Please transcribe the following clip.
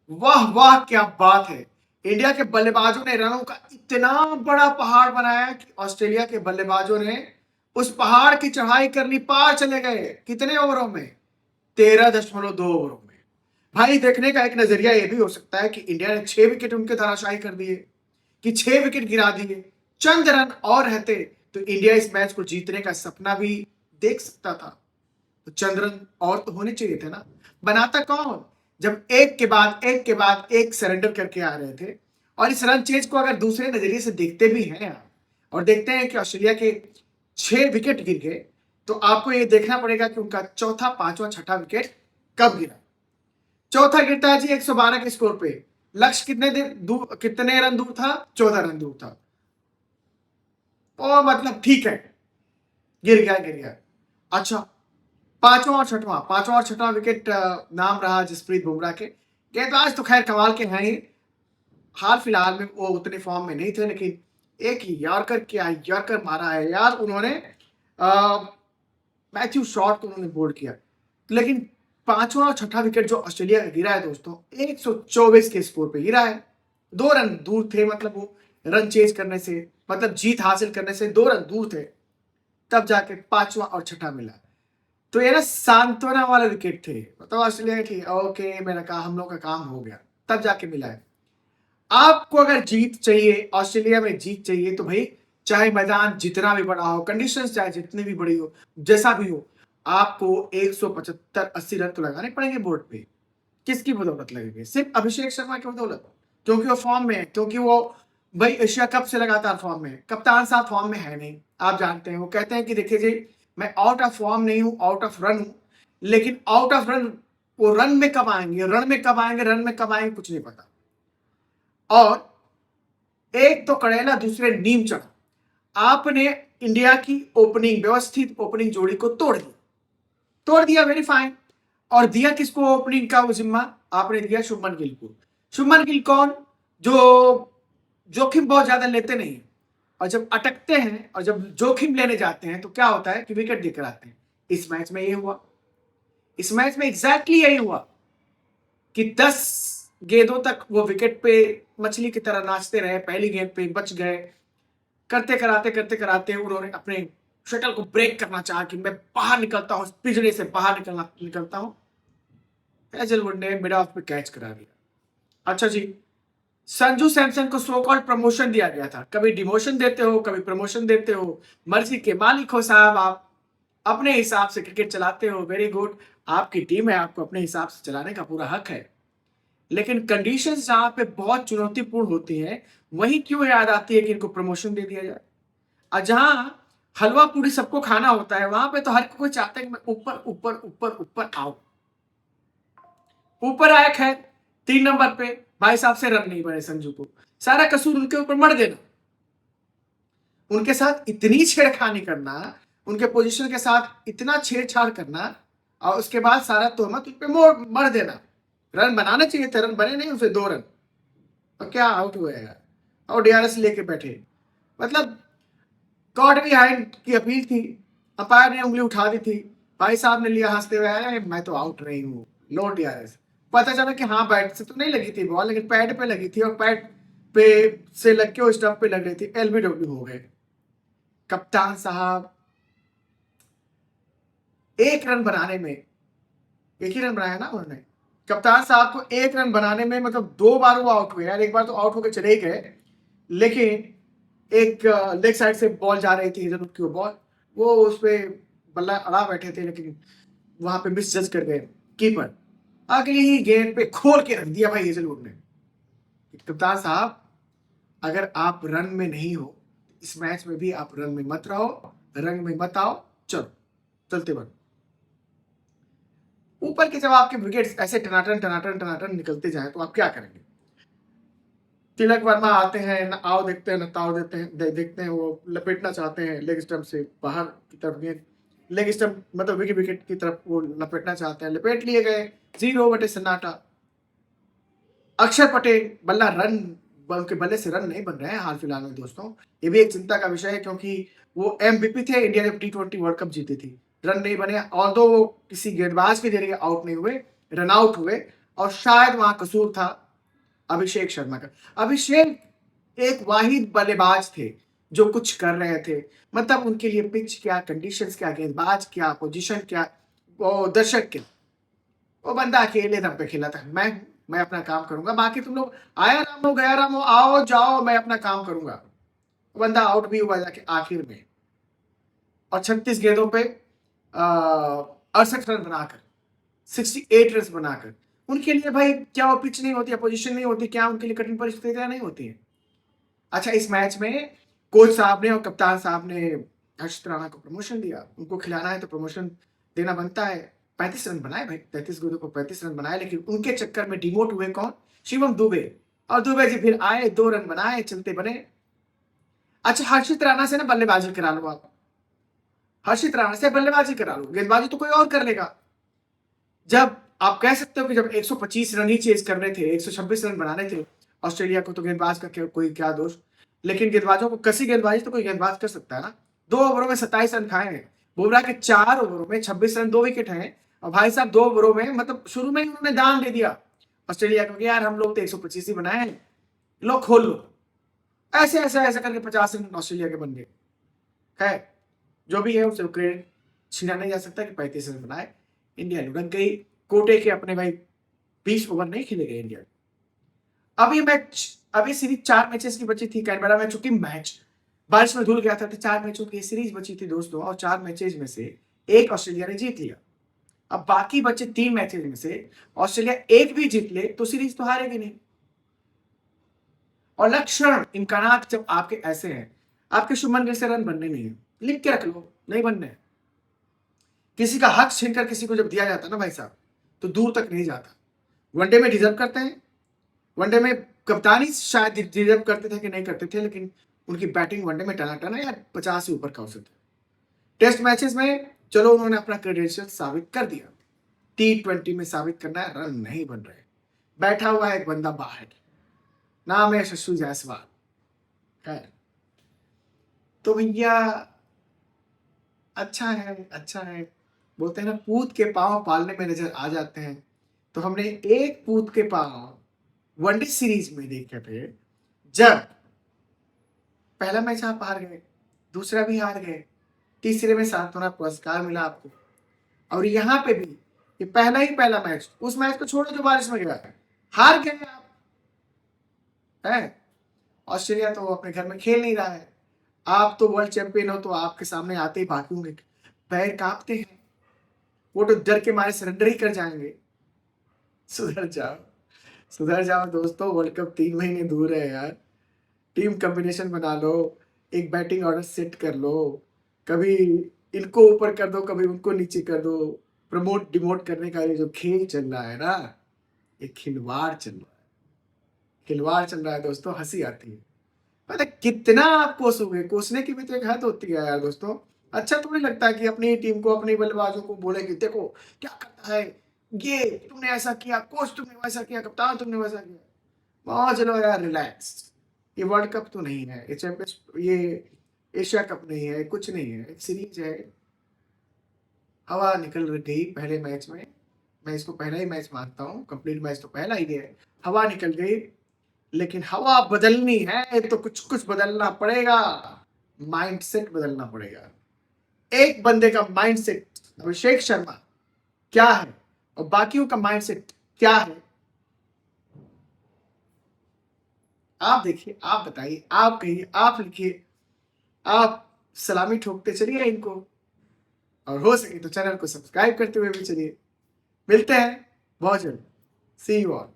वाह वाह क्या बात है। इंडिया के बल्लेबाजों ने रनों का इतना बड़ा पहाड़ बनाया कि ऑस्ट्रेलिया के बल्लेबाजों ने उस पहाड़ की चढ़ाई कर ली, पार चले गए। कितने ओवरों में? 13.2 ओवरों में। भाई देखने का एक नजरिया यह भी हो सकता है कि इंडिया ने 6 विकेट उनके धराशायी कर दिए, कि 6 विकेट गिरा दिए, चंद रन और रहते तो इंडिया इस मैच को जीतने का सपना भी देख सकता था। तो चंद रन और तो होने चाहिए थे ना। बनाता कौन, जब एक के बाद एक के बाद एक सरेंडर करके आ रहे थे। और इस रन चेज को अगर दूसरे नजरिए से देखते भी हैं आप, और देखते हैं कि ऑस्ट्रेलिया के 6 विकेट गिर गए, तो आपको ये देखना पड़ेगा कि उनका चौथा, पांचवा, छठा विकेट कब गिरा। चौथा गिरता है जी 112 के स्कोर पे। लक्ष्य कितने रन दूर था? 14 रन दूर था। ओ मतलब ठीक है, गिर गया। अच्छा, पांचवा और छठवां विकेट नाम रहा जसप्रीत बुमराह के। गेंदबाज तो खैर कमाल के हैं ही। हाल फिलहाल में वो उतने फॉर्म में नहीं थे, लेकिन एक यॉर्कर मारा है यार उन्होंने। मैथ्यू शॉट को उन्होंने बोल्ड किया। लेकिन पांचवा और छठा विकेट जो ऑस्ट्रेलिया का गिरा है दोस्तों, 124 के स्कोर पे गिरा है। 2 रन दूर थे, मतलब वो रन चेज करने से, मतलब जीत हासिल करने से 2 रन दूर थे। तब जाके पांचवा और छठा मिला। तो ये ना सांत्वना वाले विकेट थे, मतलब ऑस्ट्रेलिया की ओके मेरा काम, हम लोग का काम हो गया, तब जाके मिला है। आपको अगर जीत चाहिए, ऑस्ट्रेलिया में जीत चाहिए, तो भाई चाहे मैदान जितना भी बड़ा हो, कंडीशंस चाहे जितनी भी बड़ी हो, जैसा भी हो, आपको 175-80 रन तो लगाने पड़ेंगे बोर्ड पे। किसकी बदौलत लगेंगे? सिर्फ अभिषेक शर्मा की बदौलत, क्योंकि वो फॉर्म में है, क्योंकि वो भाई एशिया कप से लगातार फॉर्म में है। कप्तान साहब फॉर्म में है नहीं, आप जानते हैं। वो कहते हैं कि देखिए जी, मैं आउट ऑफ फॉर्म नहीं हूं, आउट ऑफ रन हूं। लेकिन आउट ऑफ रन, वो रन में कब आएंगे, रन में कब आएंगे, कुछ नहीं पता। और एक तो कड़ेला, दूसरे नीम चढ़ा। आपने इंडिया की ओपनिंग, व्यवस्थित ओपनिंग जोड़ी को तोड़ दिया, वेरी फाइन। और दिया किसको ओपनिंग का वो जिम्मा? आपने दिया शुभमन गिल को। शुभमन गिल कौन? जो जोखिम बहुत ज्यादा लेते नहीं, और जब अटकते हैं और जब जोखिम लेने जाते हैं तो क्या होता है कि विकेट देकर आते हैं। इस मैच में ये हुआ, इस मैच में एग्जैक्टली यही हुआ कि 10 गेंदों तक वो विकेट पे मछली की तरह नाचते रहे। पहली गेंद पे बच गए। करते कराते उन्होंने अपने शटल को ब्रेक करना चाहा कि मैं बाहर निकलता हूं, पिंजरे से बाहर निकलता हूं। हेजलवुड ने मिड ऑफ पे कैच करा दिया। अच्छा जी, संजू सैमसन को सो कॉल्ड प्रमोशन दिया गया था। कभी डिमोशन देते हो, कभी प्रमोशन देते हो, मर्जी के मालिक हो साहब आप। अपने हिसाब से क्रिकेट चलाते हो, वेरी गुड। आपकी टीम है, आपको अपने हिसाब से चलाने का पूरा हक है। लेकिन कंडीशंस जहां पे बहुत चुनौतीपूर्ण होती हैं, वहीं क्यों याद आती है कि इनको प्रमोशन दे दिया जाए। और जहां हलवा पूरी सबको खाना होता है, वहां पे तो हर कोई चाहता है कि मैं ऊपर ऊपर ऊपर ऊपर आऊं। ऊपर आए खैर, 3 नंबर पे भाई साहब से रन नहीं बने संजू को। सारा कसूर उनके ऊपर मर देना, उनके साथ इतनी छेड़खानी करना, उनके पोजीशन के साथ इतना छेड़छाड़ करना, और उसके बाद सारा तोहमत उन पे मर देना। रन बनाने चाहिए थे, रन बने नहीं, उसे 2 रन। और क्या आउट हुए यार, और डीआरएस लेके बैठे। मतलब गॉड बिहाइंड की अपील थी, अंपायर ने उंगली उठा दी थी, भाई साहब ने लिया हंसते हुए, मैं तो आउट नहीं हूँ, लो डीआरएस। पता चला कि हाँ बैट से तो नहीं लगी थी बॉल, लेकिन पैड पे लगी थी, और पैड पे से लग के वो स्टंप पे लग रही थी। एलबीडब्ल्यू हो गए। कप्तान साहब एक रन बनाने में, एक ही रन बनाया ना उन्होंने। कप्तान साहब को एक रन बनाने में, मतलब 2 बार वो आउट हुए यार। एक बार तो आउट होकर चले गए, लेकिन एक लेग साइड से बॉल जा रही थी, हेजलवुड की बॉल, वो उस पर बल्ला अड़ा बैठे थे, लेकिन वहां पे मिस जज कर गए कीपर। अगली ही गेंद पे खोल के रख दिया भाई हेजलवुड ने। कप्तान साहब, अगर आप रन में नहीं हो, इस मैच में भी आप रन में मत रहो, रंग में मत आओ, चलो चलते बनो। ऊपर के जब आपके विकेट ऐसे टनाटन टनाटन टनाटन निकलते जाए तो आप क्या करेंगे? तिलक वर्मा आते हैं, न आओ देखते हैं, न ताओ देते हैं, देखते हैं, वो लपेटना चाहते हैं लेग स्टंप से बाहर की तरफ गेंद। लेग स्टंप मतलब विकेट की तरफ वो लपेटना चाहते हैं, लपेट लिए गए। 0 बटे सन्नाटा। अक्षर पटेल बल्ला रन, उनके बल्ले से रन नहीं बन रहे हैं हाल फिलहाल में दोस्तों। ये भी एक चिंता का विषय है, क्योंकि वो MVP थे, इंडिया जब T20 वर्ल्ड कप जीती थी। रन नहीं बने, और दो वो किसी गेंदबाज के जरिए आउट नहीं हुए, रन आउट हुए। और शायद वहां कसूर था अभिषेक शर्मा का। अभिषेक एक वाहिद बल्लेबाज थे जो कुछ कर रहे थे, मतलब उनके लिए पिच क्या, कंडीशंस क्या, गेंदबाज क्या, पोजीशन क्या, वो दर्शक क्या। वो बंदा अकेले दम पे खेला था, मैं अपना काम करूंगा, बाकी तुम लोग आया राम हो गया राम हो, आओ जाओ, मैं अपना काम करूंगा। वो बंदा आउट भी हुआ जाके आखिर में, और 36 गेंदों पे 68 रन बनाकर, 68 रन बनाकर। उनके लिए भाई क्या वो पिच नहीं होती है, पोजीशन नहीं होती, क्या उनके लिए कठिन परिस्थितियां नहीं होती है। अच्छा, इस मैच में कोच साहब ने और कप्तान साहब ने हर्षित राणा को प्रमोशन दिया। उनको खिलाना है तो प्रमोशन देना बनता है। 35 रन बनाए भाई, 33 गेंदों को 35 रन बनाए, लेकिन उनके चक्कर में डिमोट हुए कौन? शिवम दुबे। और दुबे जी फिर आए, 2 रन बनाए, चलते बने। अच्छा, हर्षित राणा से ना बल्लेबाजी करा लो आप, हर्षित राणा से बल्लेबाजी करा लो, गेंदबाजी तो कोई और कर लेगा। जब आप कह सकते हो कि जब 125 रन ही चेज करने थे, 126 रन बनाने थे ऑस्ट्रेलिया को, तो गेंदबाज का कोई क्या दोष। लेकिन गेंदबाजों को कसी गेंदबाजी तो कोई गेंदबाज कर सकता है ना। 2 ओवरों में 27 रन खाए हैं। बुमराह के 4 ओवरों में 26 रन, 2 विकेट हैं। और भाई साहब 2 ओवरों में, मतलब शुरू में ही उन्होंने दान दे दिया ऑस्ट्रेलिया को कि यार हम लोग तो 125 ही बनाए हैं, लो खोल लो। ऐसे ऐसे ऐसे करके 50 रन ऑस्ट्रेलिया के बन गए। खैर, जो भी है उससे क्रेडिट छीना नहीं जा सकता कि 35 रन बनाए। इंडिया लुढ़क गई। कोटे के अपने भाई 20 ओवर नहीं खेले गए इंडिया। अभी सीरीज 4 मैचेस की बची थी कैनबरा में, चूंकि मैच बारिश में धुल गया था, तो 4 मैचों की सीरीज बची थी दोस्तों, और 4 मैचेस में से एक ऑस्ट्रेलिया ने जीत लिया। अब बाकी बचे 3 मैचेस में से ऑस्ट्रेलिया एक भी जीत ले तो सीरीज तो हारेगी नहीं। और लक्षण इम्कानात जब आपके ऐसे हैं, आपके शुभमन गिल से रन बनने नहीं है, लिख के रख लो, नहीं बनने। किसी का हक छीनकर किसी को जब दिया जाता है ना भाई साहब, तो दूर तक नहीं जाता। वनडे में डिजर्व करते हैं, वनडे में कप्तानी शायद डिजर्व करते थे कि नहीं करते थे, लेकिन उनकी बैटिंग वनडे में टनाटन है यार, 50 से ऊपर का औसत है। टेस्ट मैचेस में चलो उन्होंने अपना क्रेडेंशियल साबित कर दिया, T20 में साबित करना है, रन नहीं बन रहे। बैठा हुआ है एक बंदा बाहर, नाम है शशु जायसवाल। खैर, तो भैया अच्छा है, अच्छा है। बोलते हैं ना, पूत के पांव पालने में नजर आ जाते हैं। तो हमने एक पूत के पांव वनडे सीरीज में देखे थे, जब पहला मैच आप हार गए, दूसरा भी हार गए, तीसरे में सांत्वना पुरस्कार मिला आपको। और यहाँ पे भी ये पहला ही पहला मैच, उस मैच को छोड़ो जो बारिश में गया, हार गए आप। है, ऑस्ट्रेलिया तो अपने घर में खेल नहीं रहा है, आप तो वर्ल्ड चैंपियन हो, तो आपके सामने आते ही भागूंगे, पैर कांपते हैं, वो तो डर के मारे सरेंडर ही कर जाएंगे। सुधर जाओ, सुधर जाओ दोस्तों, वर्ल्ड कप 3 महीने दूर है यार। टीम कॉम्बिनेशन बना लो, एक बैटिंग ऑर्डर सेट कर लो, कभी इनको ऊपर कर दो, कभी उनको नीचे कर दो। प्रमोट डिमोट करने का ये जो खेल चल रहा है ना, ये खिलवाड़ चल रहा है, खिलवाड़ चल रहा है दोस्तों, हंसी आती है। पता कितना आप कोसोगे, कोसने की भी तो एक हद होती है यार दोस्तों। अच्छा तो नहीं लगता कि अपनी टीम को, अपने बल्लेबाजों को बोले कि देखो क्या करता है ये, तुमने ऐसा किया, कोच तुमने वैसा किया, कप्तान तुमने वैसा किया। वहां चलो यार, रिलैक्स। ये वर्ल्ड कप तो नहीं है, ये चैंपियंस, ये एशिया कप नहीं है, कुछ नहीं है, एक सीरीज है। हवा निकल गई पहले मैच में, मैं इसको पहला ही मैच मानता हूँ, कंप्लीट मैच तो पहला ही है। हवा निकल गई, लेकिन हवा बदलनी है तो कुछ कुछ बदलना पड़ेगा, माइंडसेट बदलना पड़ेगा। एक बंदे का माइंडसेट अभिषेक शर्मा क्या है और बाकियों का माइंडसेट क्या है, आप देखिए, आप बताइए, आप कहिए, आप लिखिए, आप सलामी ठोकते चलिए इनको, और हो सके तो चैनल को सब्सक्राइब करते हुए भी चलिए। मिलते हैं बहुत जल्द। सी यू ऑल।